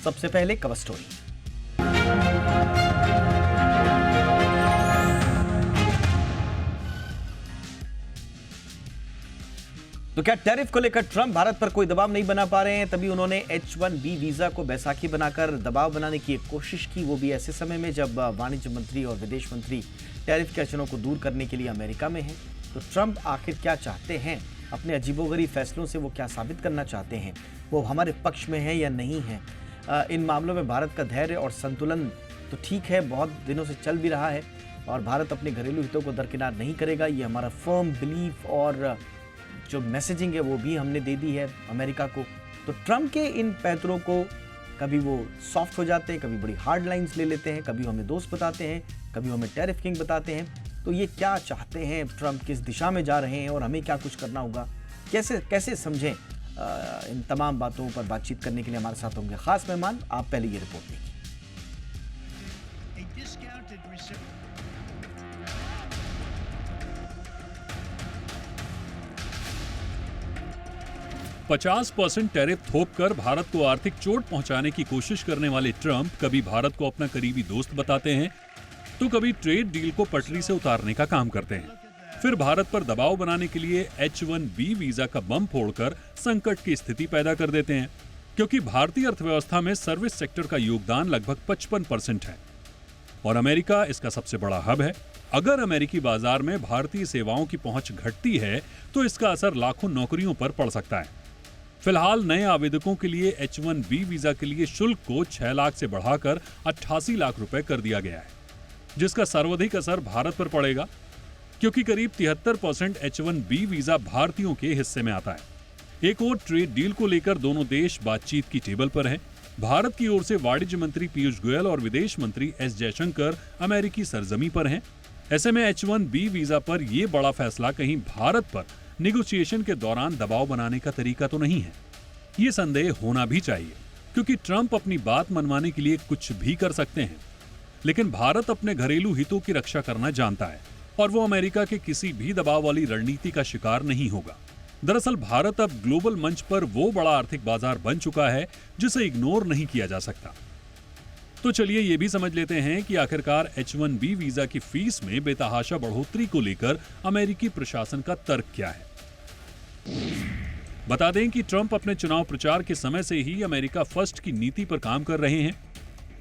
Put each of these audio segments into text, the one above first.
सबसे पहले cover story. तो क्या टैरिफ को लेकर ट्रंप भारत पर कोई दबाव नहीं बना पा रहे हैं, तभी उन्होंने H-1B वीजा को बैसाखी बनाकर दबाव बनाने की एक कोशिश की, वो भी ऐसे समय में जब वाणिज्य मंत्री और विदेश मंत्री टैरिफ के अड़चनों को दूर करने के लिए अमेरिका में हैं। तो ट्रंप आखिर क्या चाहते हैं? अपने अजीबोगरीब फैसलों से वो क्या साबित करना चाहते हैं? वो हमारे पक्ष में है या नहीं है? इन मामलों में भारत का धैर्य और संतुलन तो ठीक है, बहुत दिनों से चल भी रहा है और भारत अपने घरेलू हितों को दरकिनार नहीं करेगा, ये हमारा फर्म बिलीफ और जो मैसेजिंग है वो भी हमने दे दी है अमेरिका को। तो ट्रंप के इन पैंतरों को कभी वो सॉफ्ट हो जाते हैं, कभी बड़ी हार्ड लाइंस ले लेते हैं, कभी हमें दोस्त बताते हैं, कभी हमें टैरिफ किंग बताते हैं। तो ये क्या चाहते हैं ट्रंप, किस दिशा में जा रहे हैं और हमें क्या कुछ करना होगा, कैसे समझें? इन तमाम बातों पर बातचीत करने के लिए हमारे साथ होंगे खास मेहमान। आप पहले ये रिपोर्ट देखिए। 50% टैरिफ थोपकर भारत को आर्थिक चोट पहुंचाने की कोशिश करने वाले ट्रंप कभी भारत को अपना करीबी दोस्त बताते हैं तो कभी ट्रेड डील को पटरी से उतारने का काम करते हैं। फिर भारत पर दबाव बनाने के लिए H-1B वीजा का बम फोड़कर संकट की स्थिति पैदा कर देते हैं, क्योंकि भारतीय अर्थव्यवस्था में सर्विस सेक्टर का योगदान लगभग 55% है और अमेरिका इसका सबसे बड़ा हब है। अगर अमेरिकी बाजार में भारतीय सेवाओं की पहुंच घटती है तो इसका असर लाखों नौकरियों पर पड़ सकता है। फिलहाल नए आवेदकों के लिए H-1B वीजा के लिए शुल्क को 6 लाख से बढ़ाकर 88 लाख रुपए कर दिया गया है, जिसका सर्वाधिक असर भारत पर पड़ेगा, क्योंकि करीब 73% H-1B वीजा भारतीयों के हिस्से में आता है। एक और ट्रेड डील को लेकर दोनों देश बातचीत की टेबल पर हैं। भारत की ओर से वाणिज्य मंत्री पीयूष गोयल और विदेश मंत्री एस जयशंकर अमेरिकी सरजमी पर हैं। ऐसे में H-1B वीजा पर यह बड़ा फैसला कहीं भारत पर नेगोशिएशन के दौरान दबाव बनाने का तरीका तो नहीं है। ये संदेह होना भी चाहिए, क्योंकि ट्रंप अपनी बात मनवाने के लिए कुछ भी कर सकते हैं, लेकिन भारत अपने घरेलू हितों की रक्षा करना जानता है और वो अमेरिका के किसी भी दबाव वाली रणनीति का शिकार नहीं होगा। दरअसल भारत अब ग्लोबल मंच पर वो बड़ा आर्थिक बाजार बन चुका है जिसे इग्नोर नहीं किया जा सकता। तो चलिए ये भी समझ लेते हैं कि आखिरकार H-1B वीजा की फीस में बेतहाशा बढ़ोतरी को लेकर अमेरिकी प्रशासन का तर्क क्या है। बता दें कि ट्रंप अपने चुनाव प्रचार के समय से ही अमेरिका फर्स्ट की नीति पर काम कर रहे हैं।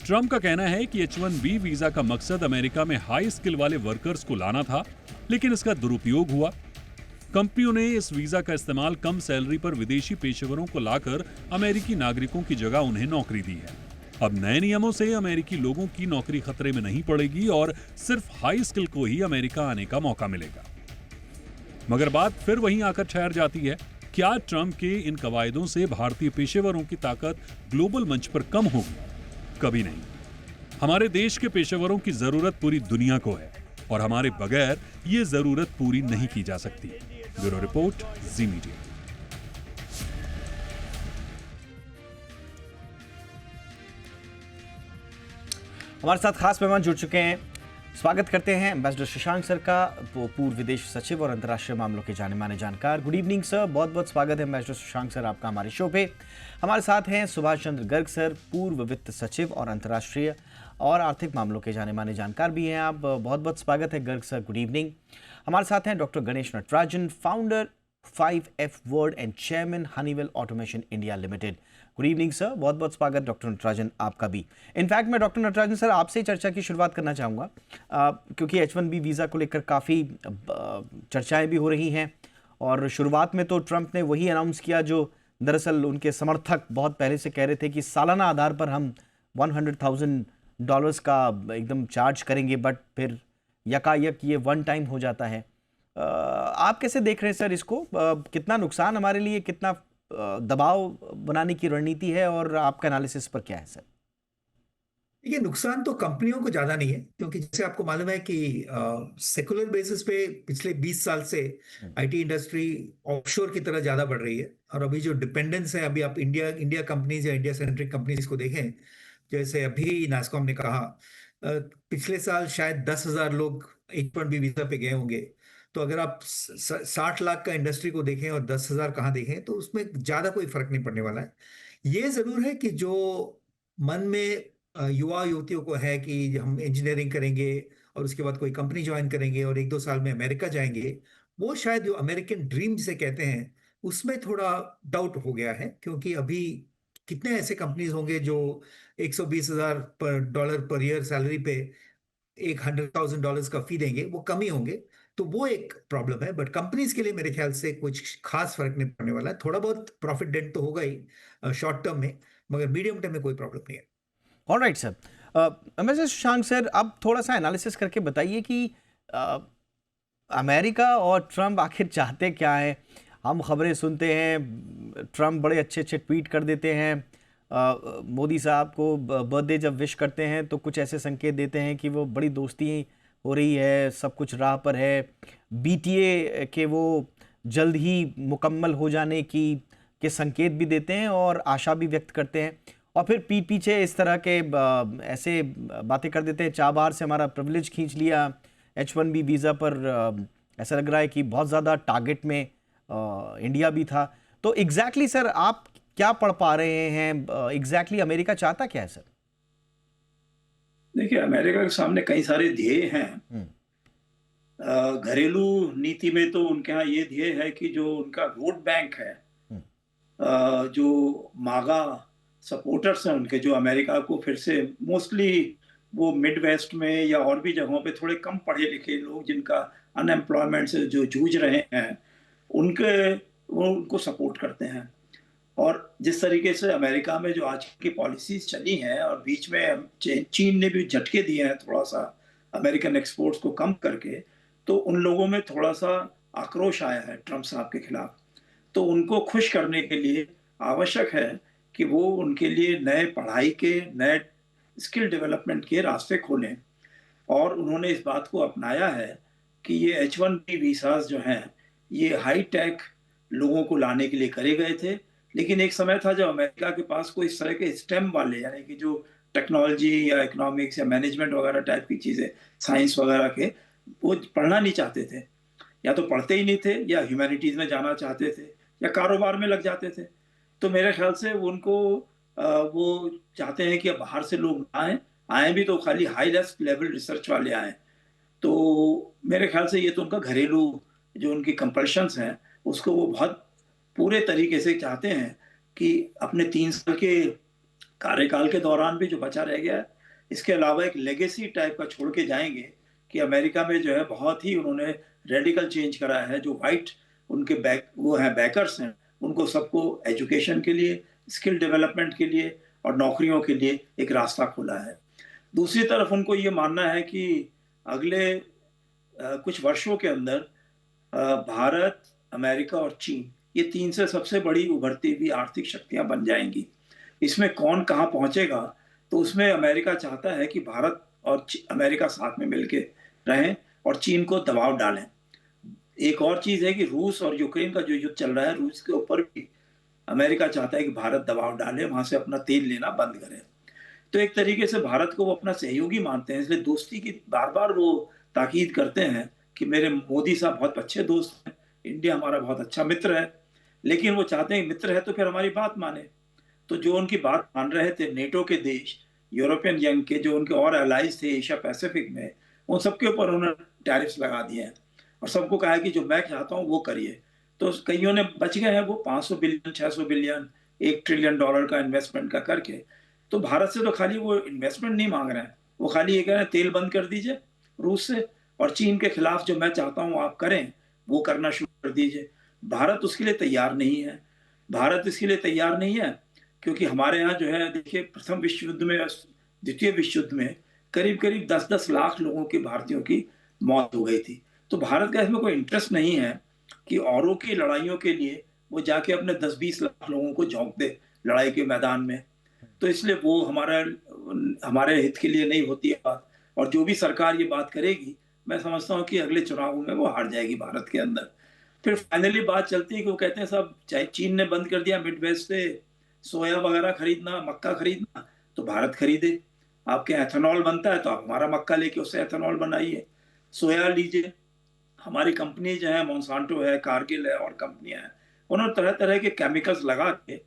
ट्रंप का कहना है कि H-1B वीजा का मकसद अमेरिका में हाई स्किल वाले वर्कर्स को लाना था, लेकिन इसका दुरुपयोग हुआ। कंपनियों ने इस वीजा का इस्तेमाल कम सैलरी पर विदेशी पेशेवरों को लाकर अमेरिकी नागरिकों की जगह उन्हें नौकरी दी है। अब नए नियमों से अमेरिकी लोगों की नौकरी खतरे में नहीं पड़ेगी और सिर्फ हाई स्किल को ही अमेरिका आने का मौका मिलेगा। मगर बात फिर वहीं आकर ठहर जाती है, क्या ट्रंप के इन कवायदों से भारतीय पेशेवरों की ताकत ग्लोबल मंच पर कम होगी? कभी नहीं। हमारे देश के पेशेवरों की जरूरत पूरी दुनिया को है और हमारे बगैर ये जरूरत पूरी नहीं की जा सकती। ब्यूरो रिपोर्ट, जी मीडिया। हमारे साथ खास मेहमान जुड़ चुके हैं। स्वागत करते हैं एम्बेसडर शशांक सर का, पूर्व विदेश सचिव और अंतर्राष्ट्रीय मामलों के जाने माने जानकार। गुड इवनिंग सर, बहुत बहुत स्वागत है एम्बेसडर शशांक सर आपका हमारे शो पे। हमारे साथ हैं सुभाष चंद्र गर्ग सर, पूर्व वित्त सचिव और अंतर्राष्ट्रीय और आर्थिक मामलों के जाने माने जानकार भी हैं आप। बहुत बहुत स्वागत है गर्ग सर, गुड इवनिंग। हमारे साथ हैं doctor Ganesh Natarajan, founder 5F word and chairman Honeywell automation India limited. Good evening sir, बहुत बहुत स्वागत डॉक्टर नटराजन आपका भी। इनफैक्ट मैं डॉक्टर नटराजन सर आपसे ही चर्चा की शुरुआत करना चाहूँगा, क्योंकि H-1B वीज़ा को लेकर काफ़ी चर्चाएं भी हो रही हैं और शुरुआत में तो ट्रंप ने वही अनाउंस किया जो दरअसल उनके समर्थक बहुत पहले से कह रहे थे कि सालाना आधार पर हम $100,000 का एकदम चार्ज करेंगे, बट फिर यकायक ये वन टाइम हो जाता है। आप कैसे देख रहे हैं सर इसको? कितना नुकसान हमारे लिए, कितना दबाव बनाने की रणनीति है और आपका एनालिसिस पर क्या है सर? ये नुकसान तो कंपनियों को ज्यादा नहीं है, क्योंकि जैसे आपको मालूम है कि सेकुलर बेसिस पे पिछले 20 साल से आईटी इंडस्ट्री ऑफशोर की तरह ज्यादा बढ़ रही है। और अभी जो डिपेंडेंस है, अभी आप इंडिया कंपनीज या इंडिया सेंट्रिक कंपनीज को देखें, जैसे अभी नास्कॉम ने कहा पिछले साल शायद 10,000 लोग H-1B वीजा पे गए होंगे। तो अगर आप 60 लाख का इंडस्ट्री को देखें और 10,000 कहाँ देखें, तो उसमें ज्यादा कोई फर्क नहीं पड़ने वाला है। ये जरूर है कि जो मन में युवा युवतियों को है कि हम इंजीनियरिंग करेंगे और उसके बाद कोई कंपनी ज्वाइन करेंगे और 1-2 साल में अमेरिका जाएंगे, वो शायद जो अमेरिकन ड्रीम जिसे कहते हैं उसमें थोड़ा डाउट हो गया है, क्योंकि अभी कितने ऐसे कंपनीज होंगे जो $120,000 पर डॉलर पर ईयर सैलरी पे एक $100,000 का फी देंगे, वो कम ही होंगे। तो वो एक प्रॉब्लम है, बट कंपनीज के लिए मेरे ख्याल से कुछ खास फर्क नहीं पड़ने वाला है। थोड़ा बहुत प्रॉफिट डेंट तो होगा ही शॉर्ट टर्म में, मगर मीडियम टर्म में कोई प्रॉब्लम नहीं है। Alright sir. Mister Shashank sir, अब थोड़ा सा एनालिसिस करके बताइए कि अ, अमेरिका और ट्रम्प आखिर चाहते क्या है। हम खबरें सुनते हैं, ट्रम्प बड़े अच्छे अच्छे ट्वीट कर देते हैं, मोदी साहब को बर्थडे जब विश करते हैं तो कुछ ऐसे संकेत देते हैं कि वो बड़ी दोस्ती हो रही है, सब कुछ राह पर है। बीटीए के वो जल्द ही मुकम्मल हो जाने की के संकेत भी देते हैं और आशा भी व्यक्त करते हैं, और फिर पीछे इस तरह के ऐसे बातें कर देते हैं, चाबहार से हमारा प्रिविलेज खींच लिया, H1B वीज़ा पर ऐसा लग रहा है कि बहुत ज़्यादा टारगेट में इंडिया भी था। तो एग्जैक्टली सर आप क्या पढ़ पा रहे हैं, एग्जैक्टली अमेरिका चाहता क्या है सर? देखिए, अमेरिका के सामने कई सारे ध्येय हैं। हम्म। घरेलू नीति में तो उनके यहाँ ये ध्येय है कि जो उनका वोट बैंक है, हम्म। जो मागा सपोर्टर्स हैं उनके, जो अमेरिका को फिर से मोस्टली वो मिड वेस्ट में या और भी जगहों पे थोड़े कम पढ़े लिखे लोग जिनका अनएम्प्लॉयमेंट से जो जूझ रहे हैं, उनके वो उनको सपोर्ट करते हैं। और जिस तरीके से अमेरिका में जो आज की पॉलिसीज चली हैं और बीच में चीन ने भी झटके दिए हैं थोड़ा सा अमेरिकन एक्सपोर्ट्स को कम करके, तो उन लोगों में थोड़ा सा आक्रोश आया है ट्रम्प साहब के खिलाफ। तो उनको खुश करने के लिए आवश्यक है कि वो उनके लिए नए पढ़ाई के, नए स्किल डेवलपमेंट के रास्ते खोलें। और उन्होंने इस बात को अपनाया है कि ये H1B वीसाज जो हैं, ये हाई टेक लोगों को लाने के लिए करे गए थे। लेकिन एक समय था जब अमेरिका के पास कोई इस तरह के स्टेम वाले, यानी कि जो टेक्नोलॉजी या इकोनॉमिक्स या मैनेजमेंट वगैरह टाइप की चीज़ें, साइंस वगैरह के, वो पढ़ना नहीं चाहते थे, या तो पढ़ते ही नहीं थे या ह्यूमैनिटीज़ में जाना चाहते थे या कारोबार में लग जाते थे। तो मेरे ख्याल से उनको वो चाहते हैं कि अब बाहर से लोग आए, आए भी तो खाली हाई रिस्क लेवल रिसर्च वाले आए। तो मेरे ख्याल से ये तो उनका घरेलू जो उनकी कंपल्शंस हैं, उसको वो बहुत पूरे तरीके से चाहते हैं कि अपने 3 साल के कार्यकाल के दौरान भी जो बचा रह गया है, इसके अलावा एक लेगेसी टाइप का छोड़ के जाएंगे कि अमेरिका में जो है बहुत ही उन्होंने रेडिकल चेंज करा है। जो वाइट उनके वो हैं, बैकर्स हैं, उनको सबको एजुकेशन के लिए, स्किल डेवलपमेंट के लिए और नौकरियों के लिए एक रास्ता खोला है। दूसरी तरफ उनको ये मानना है कि अगले कुछ वर्षों के अंदर भारत, अमेरिका और चीन, ये 3 से सबसे बड़ी उभरती हुई आर्थिक शक्तियां बन जाएंगी। इसमें कौन कहाँ पहुंचेगा, तो उसमें अमेरिका चाहता है कि भारत और अमेरिका साथ में मिलके रहें और चीन को दबाव डालें। एक और चीज है कि रूस और यूक्रेन का जो युद्ध चल रहा है, रूस के ऊपर भी अमेरिका चाहता है कि भारत दबाव डाले, वहां से अपना तेल लेना बंद करे। तो एक तरीके से भारत को वो अपना सहयोगी मानते हैं, इसलिए दोस्ती की बार बार वो ताकीद करते हैं कि मेरे मोदी साहब बहुत अच्छे दोस्त हैं, इंडिया हमारा बहुत अच्छा मित्र है। लेकिन वो चाहते हैं मित्र है तो फिर हमारी बात माने। तो जो उनकी बात मान रहे थे नेटो के देश, यूरोपियन यंग के, जो उनके और एलाइज थे एशिया पैसिफिक में, उन सबके ऊपर उन्होंने टैरिफ्स लगा दिए हैं और सबको कहा है कि जो मैं चाहता हूँ वो करिए। तो कईयों ने बच गए हैं, वो 500 बिलियन, 600 बिलियन, $1 ट्रिलियन का इन्वेस्टमेंट का करके। तो भारत से तो खाली वो इन्वेस्टमेंट नहीं मांग रहे हैं, वो खाली ये कह रहे हैं तेल बंद कर दीजिए रूस से, और चीन के खिलाफ जो मैं चाहता हूँ आप करें वो करना शुरू कर दीजिए। भारत उसके लिए तैयार नहीं है। भारत इसके लिए तैयार नहीं है क्योंकि हमारे यहाँ जो है, देखिए, प्रथम विश्व युद्ध में, द्वितीय विश्व युद्ध में करीब करीब 10-10 लाख लोगों की, भारतीयों की मौत हो गई थी। तो भारत का इसमें कोई इंटरेस्ट नहीं है कि औरों की लड़ाइयों के लिए वो जाके अपने 10-20 लाख लोगों को झोंक दे लड़ाई के मैदान में। तो इसलिए वो हमारे हित के लिए नहीं होती है बात। और जो भी सरकार ये बात करेगी, मैं समझता हूँ कि अगले चुनावों में वो हार जाएगी भारत के अंदर। फिर फाइनली बात चलती है कि वो कहते हैं साहब, चाहे चीन ने बंद कर दिया मिड वेस्ट से सोया वगैरह खरीदना, मक्का खरीदना, तो भारत खरीदे। आपके एथेनॉल बनता है तो आप हमारा मक्का लेके उससे एथेनॉल बनाइए, सोया लीजिए। हमारी कंपनी जो है, मोन्सांटो है, कारगिल है और कंपनियां हैं, उन्होंने तरह तरह के केमिकल्स लगा के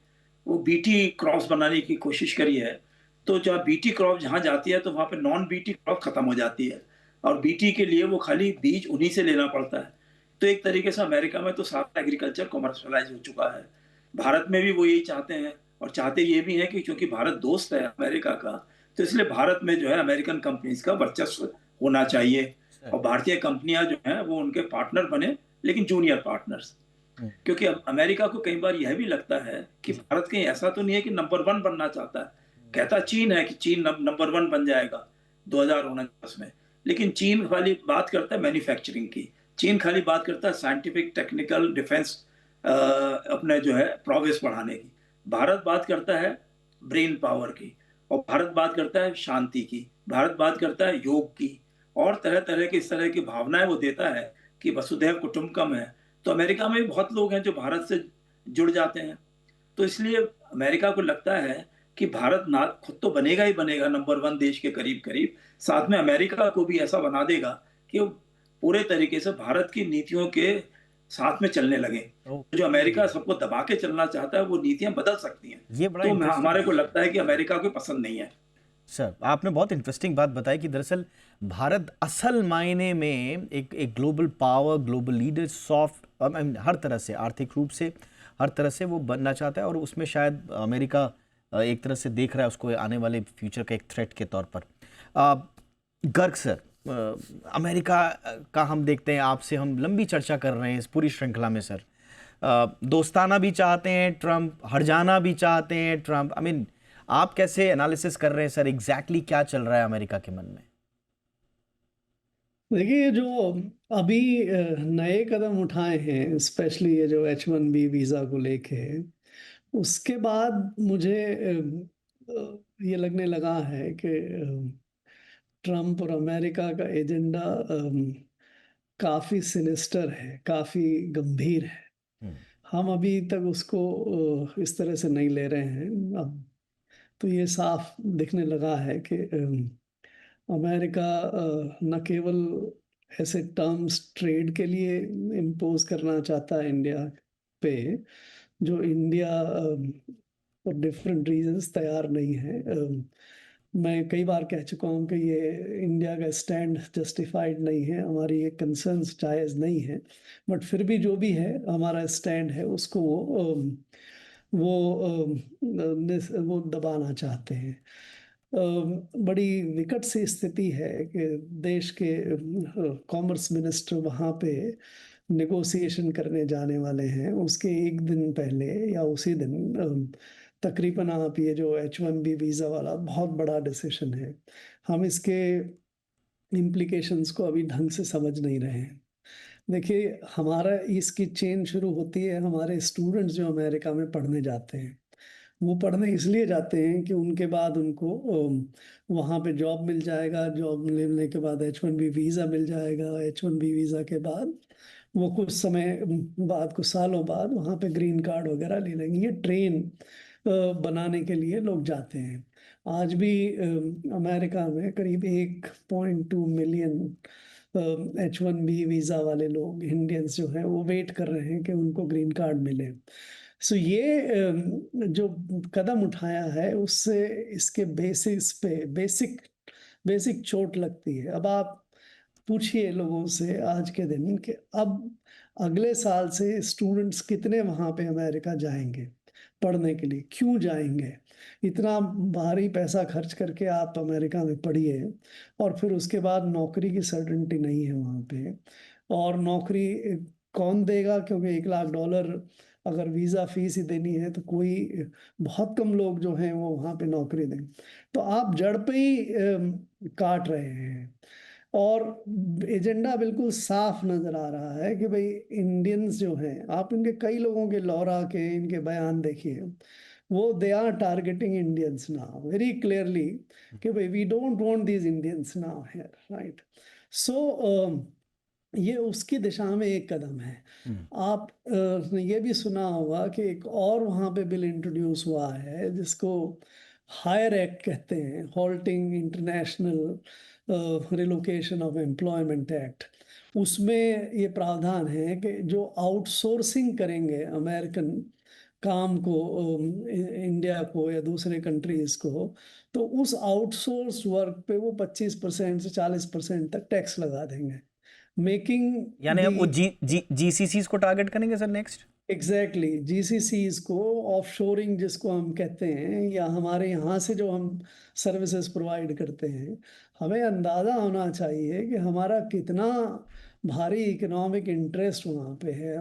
वो बीटी क्रॉस बनाने की कोशिश करी है। तो जहाँ बीटी क्रॉप जहाँ जाती है तो वहाँ पे नॉन बीटी क्रॉप खत्म हो जाती है, और बीटी के लिए वो खाली बीज उन्हीं से लेना पड़ता है। तो एक तरीके से अमेरिका में तो सारा एग्रीकल्चर कमर्शलाइज हो चुका है। भारत में भी वो यही चाहते हैं, और चाहते ये भी हैं कि क्योंकि भारत दोस्त है अमेरिका का, तो इसलिए भारत में जो है अमेरिकन कंपनीज का वर्चस्व होना चाहिए, और भारतीय कंपनियां जो हैं वो उनके पार्टनर बने, लेकिन जूनियर पार्टनर्स। क्योंकि अब अमेरिका को कई बार यह भी लगता है कि भारत कहीं ऐसा तो नहीं है कि नंबर वन बनना चाहता है। कहता चीन है कि चीन नंबर वन बन जाएगा 2049 में, लेकिन चीन खाली बात करता है मैन्युफैक्चरिंग की, चीन खाली बात करता है साइंटिफिक टेक्निकल डिफेंस अपने जो है प्रोग्रेस बढ़ाने की। भारत बात करता है ब्रेन पावर की, और भारत बात करता है शांति की, भारत बात करता है योग की, और तरह तरह की इस तरह की भावनाएं वो देता है कि वसुधैव कुटुंबकम है। तो अमेरिका में भी बहुत लोग हैं जो भारत से जुड़ जाते हैं। तो इसलिए अमेरिका को लगता है कि भारत ना खुद तो बनेगा ही बनेगा नंबर वन देश के करीब करीब, साथ में अमेरिका को भी ऐसा बना देगा कि वो पूरे तरीके से भारत की नीतियों के साथ में चलने लगे। जो अमेरिका सबको दबा के चलना चाहता है वो नीतियां बदल सकती हैं। ये बड़ा तो इंटरेस्टिंग हमारे को है। लगता है कि अमेरिका को पसंद नहीं है। सर, आपने बहुत इंटरेस्टिंग बात बताई कि दरअसल भारत असल मायने में एक global power, global leader, soft हर तरह से, आर्थिक रूप से हर तरह से वो बनना चाहता है, और उसमें शायद अमेरिका एक तरह से देख रहा है उसको आने वाले फ्यूचर का एक थ्रेट के तौर पर। अ, गर्ग सर, अमेरिका का हम देखते हैं, आपसे हम लंबी चर्चा कर रहे हैं इस पूरी श्रृंखला में सर। दोस्ताना भी चाहते हैं ट्रम्प, हट जाना भी चाहते हैं ट्रम्प। आई मीन, आप कैसे एनालिसिस कर रहे हैं सर, एग्जैक्टली क्या चल रहा है अमेरिका के मन में? देखिए, ये जो अभी नए कदम उठाए हैं, स्पेशली ये जो H1B वीज़ा को लेके, उसके बाद मुझे ये लगने लगा है कि ट्रम्प और अमेरिका का एजेंडा काफ़ी सिनिस्टर है, काफ़ी गंभीर है। हम्म, हम अभी तक उसको इस तरह से नहीं ले रहे हैं। अब तो ये साफ दिखने लगा है कि अमेरिका न केवल ऐसे टर्म्स ट्रेड के लिए इम्पोज करना चाहता है इंडिया पे, जो इंडिया फॉर डिफरेंट रीजंस तैयार नहीं है। मैं कई बार कह चुका हूँ कि ये इंडिया का स्टैंड जस्टिफाइड नहीं है, हमारी ये कंसर्न्स जायज़ नहीं है, बट फिर भी जो भी है हमारा स्टैंड है, उसको वो दबाना चाहते हैं। बड़ी विकट सी स्थिति है कि देश के कॉमर्स मिनिस्टर वहाँ पे नेगोशिएशन करने जाने वाले हैं, उसके एक दिन पहले या उसी दिन तकरीबन आप ये जो H1B वीज़ा वाला बहुत बड़ा डिसीजन है, हम इसके इम्प्लीकेशंस को अभी ढंग से समझ नहीं रहे हैं। देखिए, हमारा इसकी चेन शुरू होती है, हमारे स्टूडेंट्स जो अमेरिका में पढ़ने जाते हैं, वो पढ़ने इसलिए जाते हैं कि उनके बाद उनको वहाँ पे जॉब मिल जाएगा, जॉब मिलने के बाद H1B वीज़ा मिल जाएगा, H1B वीज़ा के बाद वो कुछ समय बाद, कुछ सालों बाद वहाँ पे ग्रीन कार्ड वगैरह ले लेंगे। ये ट्रेन बनाने के लिए लोग जाते हैं। आज भी अमेरिका में करीब 1.2 मिलियन H1B वीज़ा वाले लोग, इंडियंस जो हैं, वो वेट कर रहे हैं कि उनको ग्रीन कार्ड मिले। सो ये जो कदम उठाया है, उससे इसके बेसिस पे बेसिक चोट लगती है। अब आप पूछिए लोगों से आज के दिन कि अब अगले साल से स्टूडेंट्स कितने वहाँ पे अमेरिका जाएंगे पढ़ने के लिए, क्यों जाएंगे? इतना भारी पैसा खर्च करके आप अमेरिका में पढ़िए, और फिर उसके बाद नौकरी की सर्टेनिटी नहीं है वहाँ पे, और नौकरी कौन देगा? क्योंकि $1 लाख अगर वीज़ा फीस ही देनी है तो कोई, बहुत कम लोग जो हैं वो वहाँ पे नौकरी देंगे। तो आप जड़ पे ही काट रहे हैं, और एजेंडा बिल्कुल साफ नजर आ रहा है कि भाई इंडियंस जो हैं, आप इनके कई लोगों के, लौरा के इनके बयान देखिए, वो they are targeting Indians now very clearly कि भाई we don't want these Indians now here, right? So ये उसकी दिशा में एक कदम है। आप ने ये भी सुना होगा कि एक और वहाँ पे बिल इंट्रोड्यूस हुआ है जिसको हायर एक्ट कहते हैं, halting international relocation of employment act. उसमें ये प्रावधान है कि जो आउटसोर्सिंग करेंगे अमेरिकन काम को इंडिया को या दूसरे कंट्रीज को, तो उस आउटसोर्स वर्क पे वो 25% से 40% तक टैक्स लगा देंगे, मेकिंग यानी अब वो जीसीसीज को टारगेट करेंगे सर नेक्स्ट? एग्जैक्टली जीसीसीज को, ऑफशोरिंग जिसको हम कहते हैं, या हमारे यहाँ से जो हम सर्विसेज प्रोवाइड करते हैं, हमें अंदाज़ा होना चाहिए कि हमारा कितना भारी इकोनॉमिक इंटरेस्ट वहाँ पे है।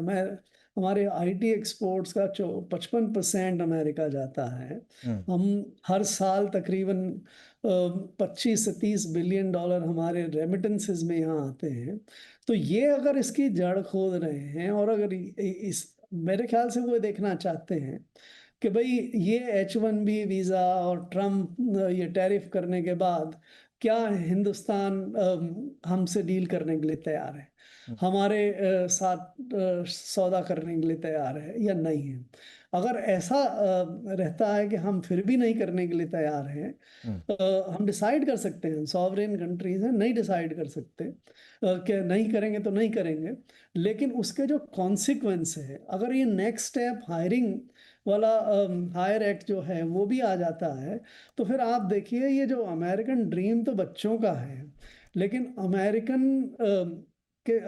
हमारे आईटी एक्सपोर्ट्स का 55% अमेरिका जाता है। हम हर साल तकरीबन 25 से 30 बिलियन डॉलर हमारे रेमिटेंसेस में यहाँ आते हैं। तो ये अगर इसकी जड़ खोद रहे हैं, और अगर इस मेरे ख्याल से वो देखना चाहते हैं कि भाई ये H1B वीज़ा और ट्रम्प ये टैरिफ करने के बाद क्या हिंदुस्तान हमसे डील करने के लिए तैयार है, हमारे साथ सौदा करने के लिए तैयार है या नहीं है। अगर ऐसा रहता है कि हम फिर भी नहीं करने के लिए तैयार हैं, हम डिसाइड कर सकते हैं, सॉवरेन कंट्रीज हैं, नहीं डिसाइड कर सकते कि नहीं करेंगे तो नहीं करेंगे, लेकिन उसके जो कॉन्सिक्वेंस है, अगर ये नेक्स्ट स्टेप हायरिंग वाला हायर एक्ट जो है वो भी आ जाता है, तो फिर आप देखिए ये जो अमेरिकन ड्रीम तो बच्चों का है, लेकिन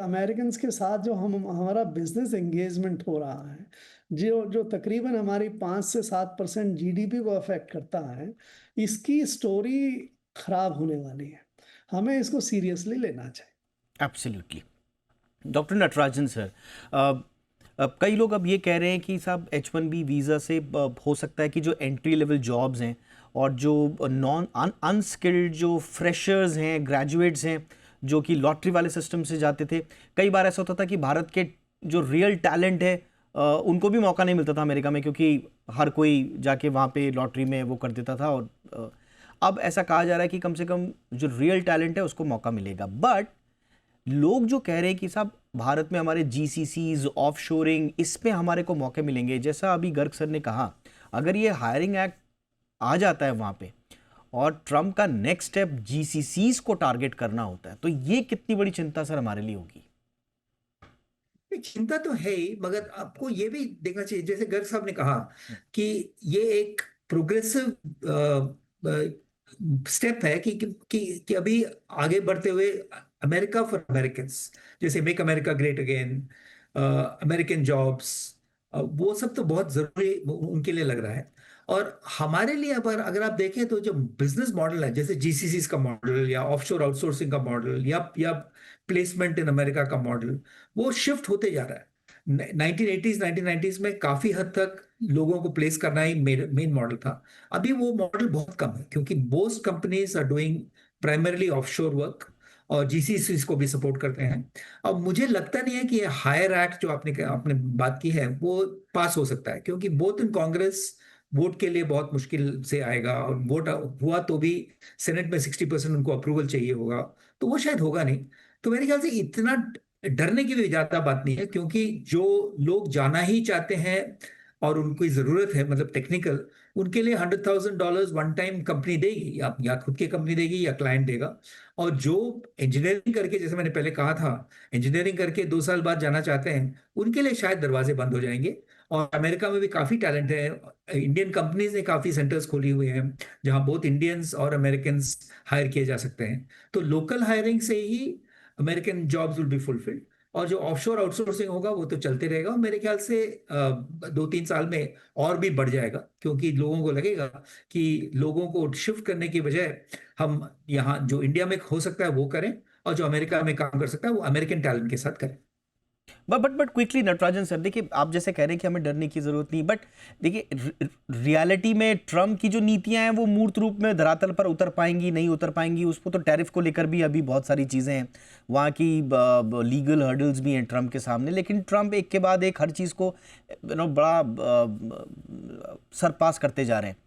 अमेरिकन्स के साथ जो हमारा बिजनेस एंगेजमेंट हो रहा है, जो तकरीबन हमारी 5 से 7% जीडीपी को अफेक्ट करता है, इसकी स्टोरी खराब होने वाली है। हमें इसको सीरियसली लेना चाहिए। एब्सोल्युटली। डॉक्टर नटराजन सर, अब कई लोग अब ये कह रहे हैं कि साहब H1B वीज़ा से हो सकता है कि जो एंट्री लेवल जॉब्स हैं और जो नॉन अनस्किल्ड जो फ्रेशर्स हैं, ग्रेजुएट्स हैं, जो कि लॉटरी वाले सिस्टम से जाते थे, कई बार ऐसा होता था कि भारत के जो रियल टैलेंट है उनको भी मौका नहीं मिलता था अमेरिका में, क्योंकि हर कोई जाके वहाँ पे लॉटरी में वो कर देता था। और अब ऐसा कहा जा रहा है कि कम से कम जो रियल टैलेंट है उसको मौका मिलेगा। बट लोग जो कह रहे हैं कि साहब भारत में हमारे जीसीसीज, ऑफशोरिंग, इस पे हमारे को मौके मिलेंगे, जैसा अभी गर्ग सर ने कहा, अगर ये हायरिंग एक्ट आ जाता है वहाँ पे और ट्रम्प का नेक्स्ट स्टेप जीसीसीज को टारगेट करना होता है, तो ये कितनी बड़ी चिंता सर हमारे लिए होगी? चिंता तो है ही, मगर आपको ये भी देखना चाहिए, जैसे गर्ग साहब ने कहा कि ये एक प्रोग्रेसिव स्टेप है कि अभी आगे बढ़ते हुए अमेरिका फॉर अमेरिकन, जैसे make America great again, American jobs, वो सब तो बहुत जरूरी उनके लिए लग रहा है। और हमारे लिए अगर आप देखें तो जो बिजनेस मॉडल है, जैसे जीसीसीज का मॉडल या ऑफशोर आउटसोर्सिंग का मॉडल या प्लेसमेंट इन अमेरिका का मॉडल, वो शिफ्ट होते जा रहा है। 1980s 1990s में काफी हद तक लोगों को प्लेस करना ही मेन मॉडल था। अभी वो मॉडल बहुत कम है, क्योंकि most companies are doing primarily offshore work और जीसीसी को भी सपोर्ट करते हैं। अब मुझे लगता नहीं है कि ये हायर एक्ट जो आपने बात की है वो पास हो सकता है, क्योंकि बोथ इन कांग्रेस वोट के लिए बहुत मुश्किल से आएगा, और वोट हुआ तो भी सेनेट में 60% उनको अप्रूवल चाहिए होगा, तो वो शायद होगा नहीं। तो मेरे ख्याल से इतना डरने की भी ज्यादा बात नहीं है, क्योंकि जो लोग जाना ही चाहते हैं और उनकी जरूरत है, मतलब टेक्निकल, उनके लिए $100,000 वन टाइम कंपनी देगी, या खुद की कंपनी देगी या क्लाइंट देगा। और जो इंजीनियरिंग करके, जैसे मैंने पहले कहा था, इंजीनियरिंग करके 2 साल बाद जाना चाहते हैं, उनके लिए शायद दरवाजे बंद हो जाएंगे। और अमेरिका में भी काफी टैलेंट है, इंडियन कंपनीज ने काफी सेंटर्स खोली हुई हैं जहां बहुत इंडियंस और अमेरिकन हायर किए जा सकते हैं। तो लोकल हायरिंग से ही American jobs will be fulfilled, और जो ऑफशोर आउटसोर्सिंग होगा वो तो चलते रहेगा। और मेरे ख्याल से 2-3 साल में और भी बढ़ जाएगा, क्योंकि लोगों को लगेगा कि लोगों को शिफ्ट करने की बजाय हम यहाँ जो इंडिया में हो सकता है वो करें, और जो अमेरिका में काम कर सकता है वो अमेरिकन टैलेंट के साथ करें। बट क्विकली नटराजन सर, देखिए आप जैसे कह रहे हैं कि हमें डरने की जरूरत नहीं, बट देखिए रियलिटी में ट्रम्प की जो नीतियां हैं वो मूर्त रूप में धरातल पर उतर पाएंगी, नहीं उतर पाएंगी, उसको तो टैरिफ को लेकर भी अभी बहुत सारी चीज़ें हैं, वहाँ की लीगल हर्डल्स भी हैं ट्रम्प के सामने। लेकिन ट्रम्प एक के बाद एक हर चीज़ को बड़ा सरपास करते जा रहे हैं।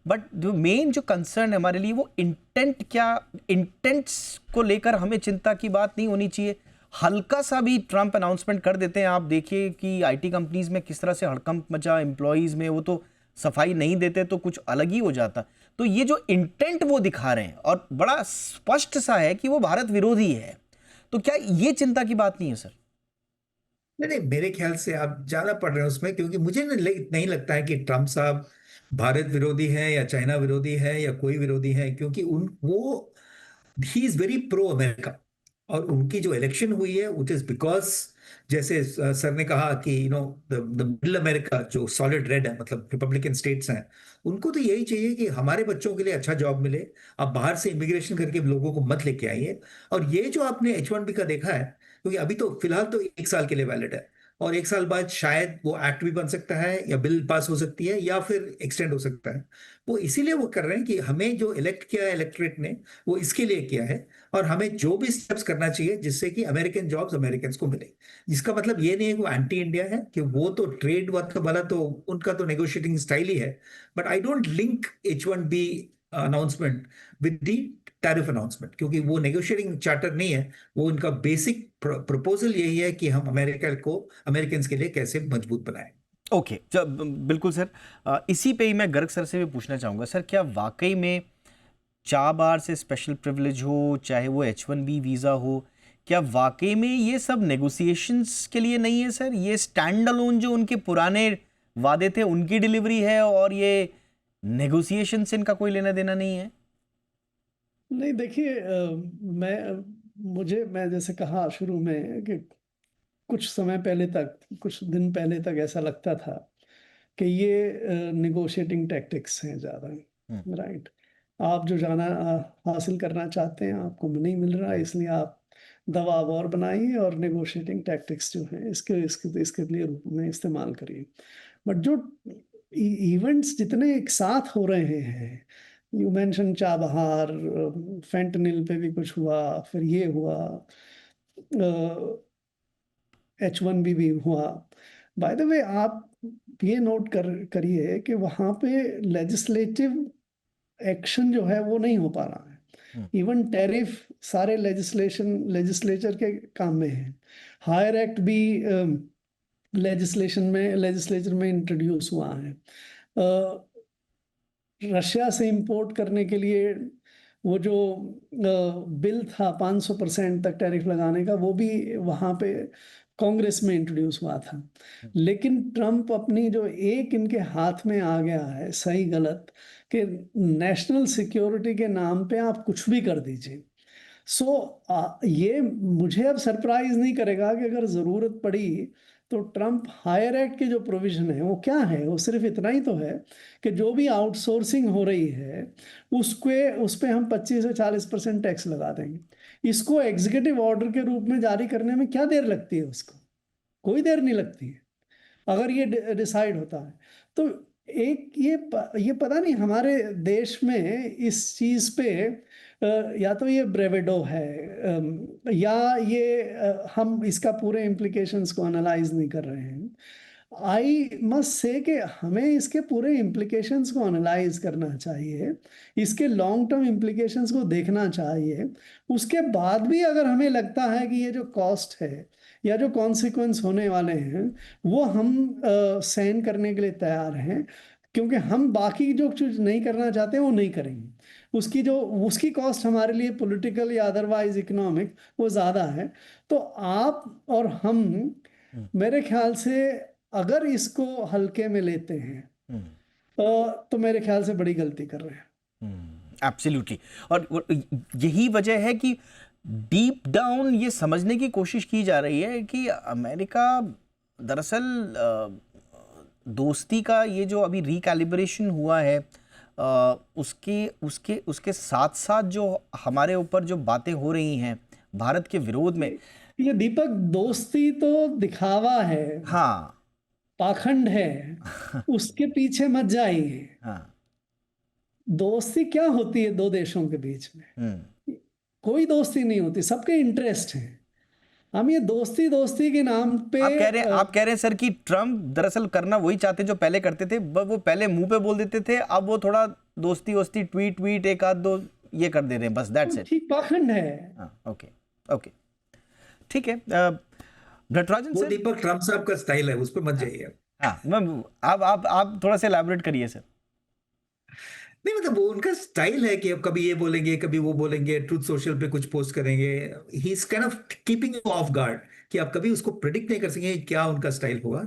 बट जो मेन जो कंसर्न है हमारे लिए वो इंटेंट, क्या इंटेंट्स को लेकर हमें चिंता की बात नहीं होनी चाहिए। हल्का सा भी ट्रम्प अनाउंसमेंट कर देते हैं, आप देखिए कि आईटी कंपनीज में किस तरह से हड़कंप मचा, एम्प्लॉयज़ में, वो तो सफाई नहीं देते तो कुछ अलग ही हो जाता। तो ये जो इंटेंट वो दिखा रहे हैं और बड़ा स्पष्ट सा है कि वो भारत विरोधी है, तो क्या ये चिंता की बात नहीं है सर? नहीं नहीं, मेरे ख्याल से आप ज्यादा पढ़ रहे हैं उसमें, क्योंकि मुझे नहीं लगता है कि ट्रम्प साहब भारत विरोधी हैं या चाइना विरोधी है या कोई विरोधी है, क्योंकि उन वो he is very pro America. और उनकी जो इलेक्शन हुई है इट इज बिकॉज, जैसे सर ने कहा कि द मिडिल अमेरिका जो सॉलिड रेड है, मतलब रिपब्लिकन स्टेट्स हैं, उनको तो यही चाहिए कि हमारे बच्चों के लिए अच्छा जॉब मिले, आप बाहर से इमिग्रेशन करके लोगों को मत लेके आइए। और ये जो आपने H1B का देखा है, क्योंकि अभी तो फिलहाल तो 1 साल के लिए वैलिड है, और 1 साल बाद शायद वो एक्ट भी बन सकता है या बिल पास हो सकती है या फिर एक्सटेंड हो सकता है। वो इसीलिए वो कर रहे हैं कि हमें जो इलेक्ट किया है इलेक्टोरेट ने, वो इसके लिए किया है, और हमें जो भी स्टेप्स करना चाहिए जिससे कि अमेरिकन जॉब्स अमेरिकन को मिले। जिसका मतलब ये नहीं है कि वो एंटी इंडिया है, कि वो तो ट्रेड वाला तो उनका तो नेगोशिएटिंग स्टाइल ही है। But I don't link H1B announcement with the tariff announcement, क्योंकि वो नेगोशिएटिंग चार्टर नहीं है। वो उनका बेसिक प्रपोजल यही है कि हम अमेरिका को अमेरिकन के लिए कैसे मजबूत बनाएं। ओके, बिल्कुल सर। इसी पे ही मैं गर्ग सर से भी पूछना चाहूँगा सर, क्या वाकई में 4 बार से स्पेशल प्रिविलेज हो, चाहे वो H1B वीज़ा हो, क्या वाकई में ये सब नेगोशिएशंस के लिए नहीं है सर? ये स्टैंड अलोन जो उनके पुराने वादे थे उनकी डिलीवरी है, और ये नेगोशिएशन से इनका कोई लेना देना नहीं है? नहीं देखिए, मैं जैसे कहा शुरू में कि कुछ समय पहले तक, कुछ दिन पहले तक ऐसा लगता था कि ये निगोशिएटिंग टैक्टिक्स हैं ज़्यादा, राइट। आप जो हासिल करना चाहते हैं आपको नहीं मिल रहा, इसलिए आप दबाव और बनाइए और नेगोशिएटिंग टैक्टिक्स जो हैं इसके लिए रूप में इस्तेमाल करिए। बट जो इवेंट्स जितने एक साथ हो रहे हैं, यू मेंशन चाबहार, फेंटनिल पे भी कुछ हुआ, फिर ये हुआ, H1B भी हुआ। बाय द वे, आप ये नोट करिए कि वहाँ पे लेजिस्लेटिव एक्शन जो है वो नहीं हो पा रहा है। इवन टैरिफ सारे लेजिस्लेचर के काम में है। हायर एक्ट भी लेजिस्लेचर में इंट्रोड्यूस हुआ है। रशिया से इंपोर्ट करने के लिए वो जो बिल था 500% तक टैरिफ लगाने का, वो भी वहाँ पे कांग्रेस में इंट्रोड्यूस हुआ था। लेकिन ट्रम्प अपनी जो एक इनके हाथ में आ गया है, सही गलत, कि नेशनल सिक्योरिटी के नाम पे आप कुछ भी कर दीजिए। ये मुझे अब सरप्राइज नहीं करेगा कि अगर ज़रूरत पड़ी तो ट्रम्प हायर एक्ट के जो प्रोविजन है वो क्या है, वो सिर्फ इतना ही तो है कि जो भी आउटसोर्सिंग हो रही है उस पे हम 25 से 40% टैक्स लगा देंगे। इसको एग्जीक्यूटिव ऑर्डर के रूप में जारी करने में क्या देर लगती है, उसको कोई देर नहीं लगती है अगर ये डिसाइड होता है तो। एक ये पता नहीं हमारे देश में इस चीज़ पे या तो ये ब्रेवेडो है, या ये हम इसका पूरे इम्प्लीकेशंस को एनालाइज नहीं कर रहे हैं। आई मस्ट से कि हमें इसके पूरे इम्प्लीकेशंस को एनालाइज करना चाहिए, इसके लॉन्ग टर्म इम्प्लीकेशंस को देखना चाहिए। उसके बाद भी अगर हमें लगता है कि ये जो कॉस्ट है या जो कॉन्सिक्वेंस होने वाले हैं वो हम सहन करने के लिए तैयार हैं, क्योंकि हम बाकी जो चीज़ नहीं करना चाहते वो नहीं करेंगे। उसकी कॉस्ट हमारे लिए पॉलिटिकल या अदरवाइज इकोनॉमिक वो ज़्यादा है। तो आप और हम मेरे ख्याल से अगर इसको हल्के में लेते हैं तो मेरे ख्याल से बड़ी गलती कर रहे हैं। एब्सोल्युटली। और यही वजह है कि डीप डाउन ये समझने की कोशिश की जा रही है कि अमेरिका दरअसल दोस्ती का ये जो अभी रिकैलिब्रेशन हुआ है, उसके साथ साथ जो हमारे ऊपर जो बातें हो रही हैं भारत के विरोध में, ये दीपक दोस्ती तो दिखावा है, हाँ, पाखंड है, उसके पीछे मत जाइए। हाँ, दोस्ती क्या होती है दो देशों के बीच में? कोई दोस्ती नहीं होती, सबके इंटरेस्ट हैं। हम ये दोस्ती के नाम पे आप कह रहे हैं सर कि ट्रम्प दरअसल करना वही चाहते जो पहले करते थे, वो पहले मुंह पे बोल देते थे, अब वो थोड़ा दोस्ती ट्वीट एक आध दो ये कर दे रहे हैं, बस दैट्स इट। ठीक, पाखंड है। ओके, ठीक है। नटराजन वो सर, दीपक ट्रम्प साहब का स्टाइल है, उस पर मत जाइए। हाँ, आप थोड़ा सा एलैबोरेट करिए सर। नहीं मतलब वो उनका स्टाइल है कि अब कभी ये बोलेंगे कभी वो बोलेंगे, ट्रूथ सोशल पे कुछ पोस्ट करेंगे, he is kind of keeping you of guard कि आप कभी उसको प्रिडिक्ट नहीं कर सकेंगे क्या उनका स्टाइल होगा।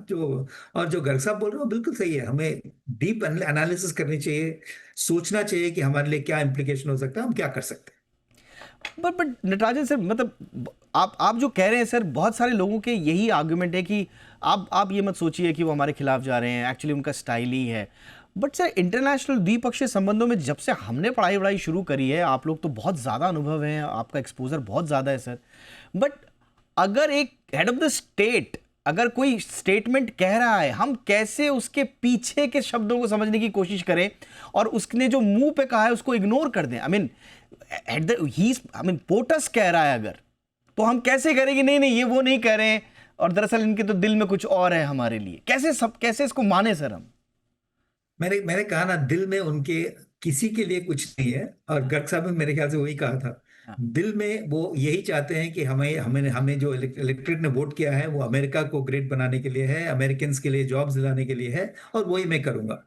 और जो गर्ग साहब बोल रहे हो बिल्कुल सही है, हमें डीप एनालिसिस करनी चाहिए, सोचना चाहिए कि हमारे लिए क्या इम्प्लीकेशन हो सकता है, हम क्या कर सकते हैं। बट नटराजन सर, मतलब आप जो कह रहे हैं सर, बहुत सारे लोगों के यही आर्गुमेंट है कि आप ये मत सोचिए कि वो हमारे खिलाफ जा रहे हैं, एक्चुअली उनका स्टाइल ही है। बट सर, इंटरनेशनल द्विपक्षीय संबंधों में जब से हमने पढ़ाई वढ़ाई शुरू करी है, आप लोग तो बहुत ज़्यादा अनुभव है, आपका एक्सपोजर बहुत ज़्यादा है सर। बट अगर एक हेड ऑफ द स्टेट अगर कोई स्टेटमेंट कह रहा है, हम कैसे उसके पीछे के शब्दों को समझने की कोशिश करें और उसने जो मुंह पे कहा है उसको इग्नोर कर दें। आई मीन पोटस कह रहा है अगर, तो हम कैसे करें कि नहीं नहीं ये वो नहीं कह रहे हैं और दरअसल इनके तो दिल में कुछ और है हमारे लिए। कैसे इसको माने सर हम? मैंने कहा ना, दिल में उनके किसी के लिए कुछ नहीं है, और गर्ग साहब ने मेरे ख्याल से वही कहा था। हाँ। दिल में वो यही चाहते हैं कि हमें हमें हमें जो इलेक्ट्रेट ने वोट किया है वो अमेरिका को ग्रेट बनाने के लिए है, अमेरिकन के लिए जॉब्स दिलाने के लिए है, और वही मैं करूंगा।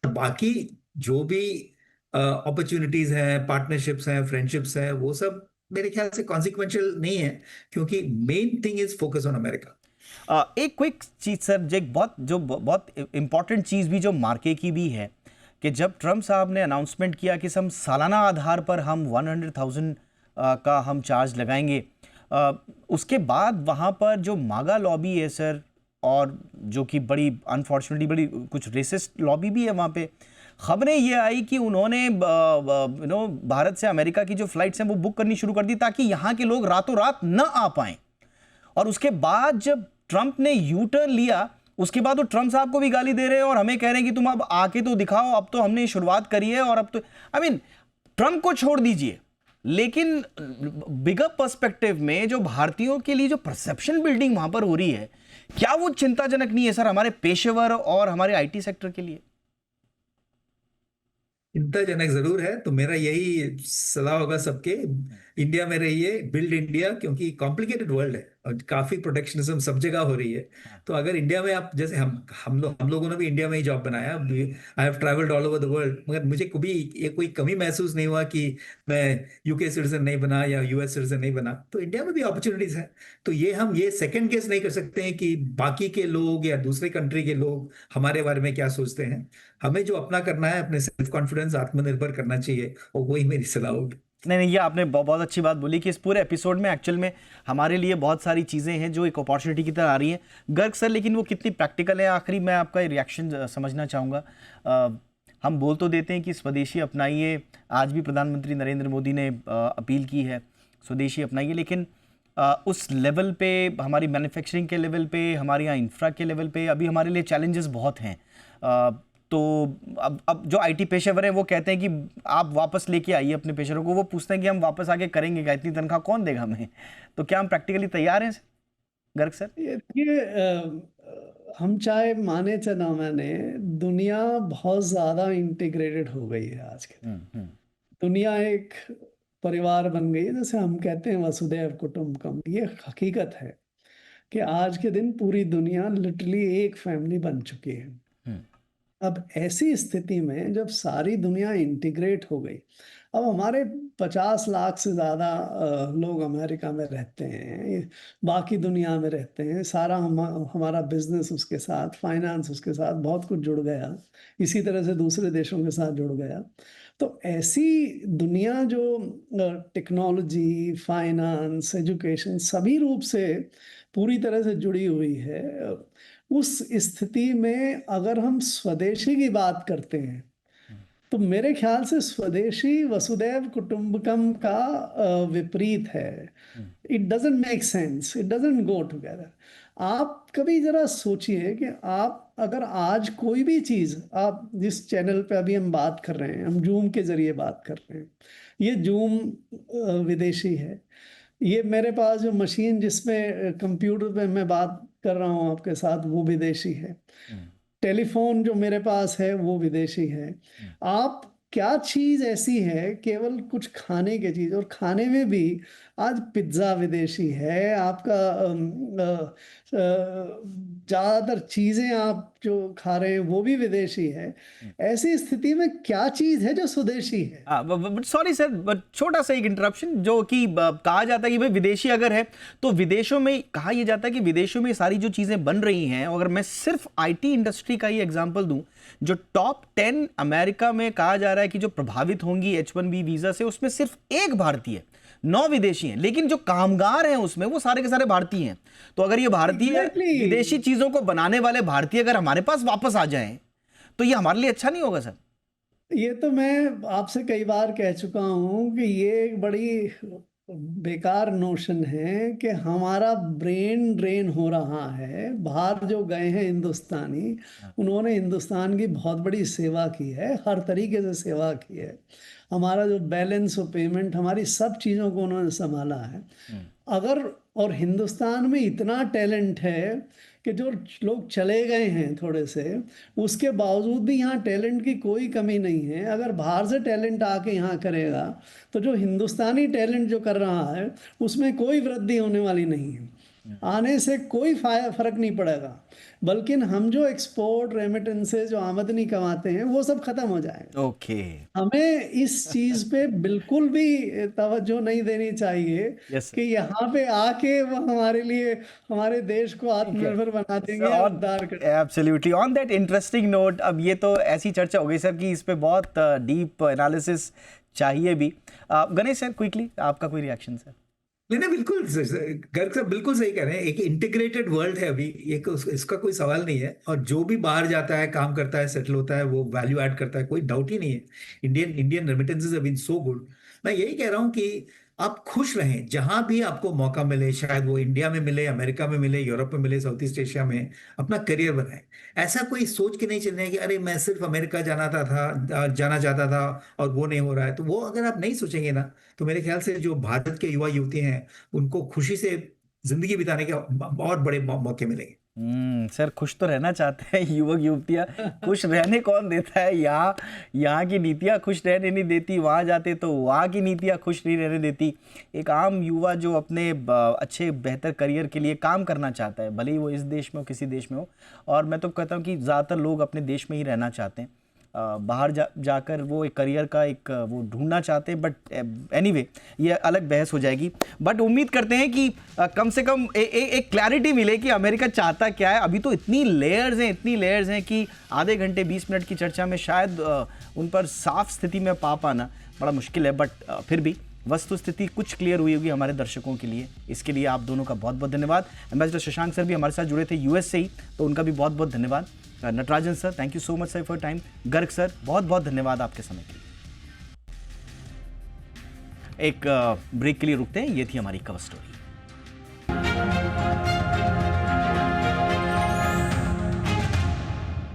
बाकी जो भी अपॉर्चुनिटीज हैं, पार्टनरशिप्स हैं, फ्रेंडशिप्स हैं, वो सब मेरे ख्याल से कॉन्सिक्वेंशियल नहीं है, क्योंकि main thing is focus on America. एक क्विक चीज सर, बहुत इंपॉर्टेंट चीज भी जो मार्के की भी है कि जब ट्रम्प साहब ने अनाउंसमेंट किया कि हम सालाना आधार पर हम 100,000 का हम चार्ज लगाएंगे, उसके बाद वहाँ पर जो मागा लॉबी है सर, और जो कि बड़ी अनफॉर्चुनेटली बड़ी कुछ रेसिस्ट लॉबी भी है वहाँ पे, खबरें ये आई कि उन्होंने भारत से अमेरिका की जो फ्लाइट्स हैं वो बुक करनी शुरू कर दी ताकि यहाँ के लोग रातों रात न आ पाएं। और उसके बाद जब ट्रंप ने यू टर्न लिया, उसके बाद वो ट्रंप साहब को भी गाली दे रहे हैं और हमें कह रहे हैं कि तुम अब आके तो दिखाओ, अब तो हमने शुरुआत करी है और अब तो आई मीन ट्रंप को छोड़ दीजिए, लेकिन बिगर पर्सपेक्टिव में जो भारतीयों के लिए जो परसेप्शन बिल्डिंग वहां पर हो रही है, क्या वो चिंताजनक नहीं है सर हमारे पेशेवर और हमारे आईटी सेक्टर के लिए? चिंताजनक जरूर है। तो मेरा यही सलाह होगा सबके, इंडिया में रहिए, बिल्ड इंडिया, क्योंकि कॉम्प्लिकेटेड वर्ल्ड है और काफी प्रोटेक्शनिज्म सब जगह हो रही है। तो अगर इंडिया में आप, जैसे हम लोगों ने भी इंडिया में ही जॉब बनाया, I have travelled all over the world, मगर मुझे कभी ये कोई कमी महसूस नहीं हुआ कि मैं यूके सिटीजन नहीं बना या यूएस सिटीजन नहीं बना। तो इंडिया में भी अपॉर्चुनिटीज है। तो हम ये सेकंड गेस नहीं कर सकते हैं कि बाकी के लोग या दूसरे कंट्री के लोग हमारे बारे में क्या सोचते हैं। हमें जो अपना करना है, अपने सेल्फ कॉन्फिडेंस, आत्मनिर्भर करना चाहिए, और वही मेरी सलाह होगी। नहीं, ये आपने बहुत अच्छी बात बोली कि इस पूरे एपिसोड में एक्चुअल में हमारे लिए बहुत सारी चीज़ें हैं जो एक अपॉर्चुनिटी की तरह आ रही हैं गर्ग सर, लेकिन वो कितनी प्रैक्टिकल है, आखिरी मैं आपका रिएक्शन समझना चाहूँगा। हम बोल तो देते हैं कि स्वदेशी अपनाइए, आज भी प्रधानमंत्री नरेंद्र मोदी ने अपील की है स्वदेशी अपनाइए, लेकिन उस लेवल पे, हमारी मैन्युफैक्चरिंग के लेवल पे, हमारे यहाँ इंफ्रा के लेवल पे अभी हमारे लिए चैलेंजेस बहुत हैं। तो अब जो आईटी पेशेवर हैं वो कहते हैं कि आप वापस लेके आइए अपने पेशेवरों को, वो पूछते हैं कि हम वापस आके करेंगे क्या, इतनी तनख्वाह कौन देगा हमें? तो क्या हम प्रैक्टिकली तैयार हैं गर्ग सर? हम चाहे माने चाहे ना माने, दुनिया बहुत ज़्यादा इंटीग्रेटेड हो गई है आज के दिन। दुनिया एक परिवार बन गई है, जैसे हम कहते हैं वसुधैव कुटुंबकम। ये हकीकत है कि आज के दिन पूरी दुनिया लिटरली एक फैमिली बन चुकी है। अब ऐसी स्थिति में जब सारी दुनिया इंटीग्रेट हो गई, अब हमारे 50 लाख से ज़्यादा लोग अमेरिका में रहते हैं, बाकी दुनिया में रहते हैं, सारा हमारा बिजनेस उसके साथ, फाइनेंस उसके साथ बहुत कुछ जुड़ गया, इसी तरह से दूसरे देशों के साथ जुड़ गया। तो ऐसी दुनिया जो टेक्नोलॉजी, फाइनेंस, एजुकेशन सभी रूप से पूरी तरह से जुड़ी हुई है, उस स्थिति में अगर हम स्वदेशी की बात करते हैं तो मेरे ख्याल से स्वदेशी वसुधैव कुटुंबकम का विपरीत है। It doesn't make sense, it doesn't go together. आप कभी जरा सोचिए कि आप अगर आज कोई भी चीज़, आप जिस चैनल पे अभी हम बात कर रहे हैं, हम जूम के जरिए बात कर रहे हैं, ये जूम विदेशी है। ये मेरे पास जो मशीन जिसमें कंप्यूटर पे मैं बात कर रहा हूँ आपके साथ, वो विदेशी है। टेलीफोन जो मेरे पास है वो विदेशी है। आप क्या चीज़ ऐसी है, केवल कुछ खाने की चीज़, और खाने में भी आज पिज्ज़ा विदेशी है, आपका ज़्यादातर चीज़ें आप जो खा रहे हैं वो भी विदेशी है। ऐसी स्थिति में क्या चीज़ है जो स्वदेशी है? बट सॉरी सर, बट छोटा सा एक इंटरप्शन, जो कि कहा जाता है कि भाई विदेशी अगर है तो विदेशों में कहा यह जाता है कि विदेशों में सारी जो चीजें बन रही हैं, अगर मैं सिर्फ आईटी इंडस्ट्री का ही एग्जांपल दूं, जो टॉप 10 अमेरिका में कहा जा रहा है कि जो प्रभावित होंगी H1B वीजा से, उसमें सिर्फ एक भारतीय, 9 विदेशी हैं, लेकिन जो कामगार हैं उसमें वो सारे के सारे भारतीय हैं। तो अगर ये भारतीय Exactly. विदेशी चीजों को बनाने वाले भारतीय अगर हमारे पास वापस आ जाएं तो ये हमारे लिए अच्छा नहीं होगा सर? ये तो मैं आपसे कई बार कह चुका हूँ कि ये एक बड़ी बेकार नोशन है कि हमारा ब्रेन ड्रेन हो रहा है। बाहर जो गए हैं हिंदुस्तानी, उन्होंने हिंदुस्तान की बहुत बड़ी सेवा की है, हर तरीके से सेवा की है। हमारा जो बैलेंस ऑफ पेमेंट, हमारी सब चीज़ों को उन्होंने संभाला है। अगर और हिंदुस्तान में इतना टैलेंट है कि जो लोग चले गए हैं थोड़े से, उसके बावजूद भी यहाँ टैलेंट की कोई कमी नहीं है। अगर बाहर से टैलेंट आके यहाँ करेगा तो जो हिंदुस्तानी टैलेंट जो कर रहा है उसमें कोई वृद्धि होने वाली नहीं है। आने से कोई फर्क नहीं पड़ेगा, बल्कि हम जो एक्सपोर्ट रेमिटेंसेस जो आमदनी कमाते हैं वो सब खत्म हो जाएगा। ओके। हमें इस चीज पे बिल्कुल भी तवज्जो नहीं देनी चाहिए Yes, sir. कि यहाँ पे आके वो हमारे लिए हमारे देश को आत्मनिर्भर बना देंगे या उद्धार कर। Absolutely, on that interesting note, अब ये तो ऐसी चर्चा हो गई सर कि इस पे बहुत डीप एनालिसिस चाहिए भी। गणेश सर, क्विकली आपका कोई रिएक्शन सर? नहीं नहीं, बिल्कुल गर्ग साहब बिल्कुल सही कह रहे हैं। एक इंटीग्रेटेड वर्ल्ड है अभी, एक इसका कोई सवाल नहीं है। और जो भी बाहर जाता है, काम करता है, सेटल होता है, वो वैल्यू ऐड करता है, कोई डाउट ही नहीं है। Indian remittances have been so good. मैं यही कह रहा हूँ कि आप खुश रहें जहां भी आपको मौका मिले, चाहे वो इंडिया में मिले, अमेरिका में मिले, यूरोप में मिले, साउथ ईस्ट एशिया में, अपना करियर बनाएं। ऐसा कोई सोच के नहीं चलना है कि अरे मैं सिर्फ अमेरिका जाना चाहता था और वो नहीं हो रहा है। तो वो अगर आप नहीं सोचेंगे ना, तो मेरे ख्याल से जो भारत के युवा युवती हैं उनको खुशी से जिंदगी बिताने के बहुत बड़े मौके मिलेंगे। सर, खुश तो रहना चाहते हैं युवक युवतियां, खुश रहने कौन देता है? यहाँ की नीतियां खुश रहने नहीं देती, वहाँ जाते तो वहाँ की नीतियां खुश नहीं रहने देती। एक आम युवा जो अपने अच्छे बेहतर करियर के लिए काम करना चाहता है, भले ही वो इस देश में हो किसी देश में हो, और मैं तो कहता हूँ कि ज़्यादातर लोग अपने देश में ही रहना चाहते हैं, बाहर जाकर वो एक करियर का एक वो ढूंढना चाहते हैं। बट एनीवे, ये अलग बहस हो जाएगी। बट उम्मीद करते हैं कि कम से कम एक क्लैरिटी मिले कि अमेरिका चाहता क्या है। अभी तो इतनी लेयर्स हैं कि आधे घंटे 20 मिनट की चर्चा में शायद उन पर साफ स्थिति में पा पाना बड़ा मुश्किल है। बट फिर भी वस्तु स्थिति कुछ क्लियर हुई होगी हमारे दर्शकों के लिए। इसके लिए आप दोनों का बहुत बहुत धन्यवाद। एम्बेसडर शशांक सर भी हमारे साथ जुड़े थे यूएस से ही, तो उनका भी बहुत बहुत धन्यवाद। Natarajan sir, thank you so much sir for time. Garg sir, बहुत बहुत धन्यवाद आपके समय के लिए। एक ब्रेक के लिए रुकते हैं। ये थी हमारी कवर स्टोरी।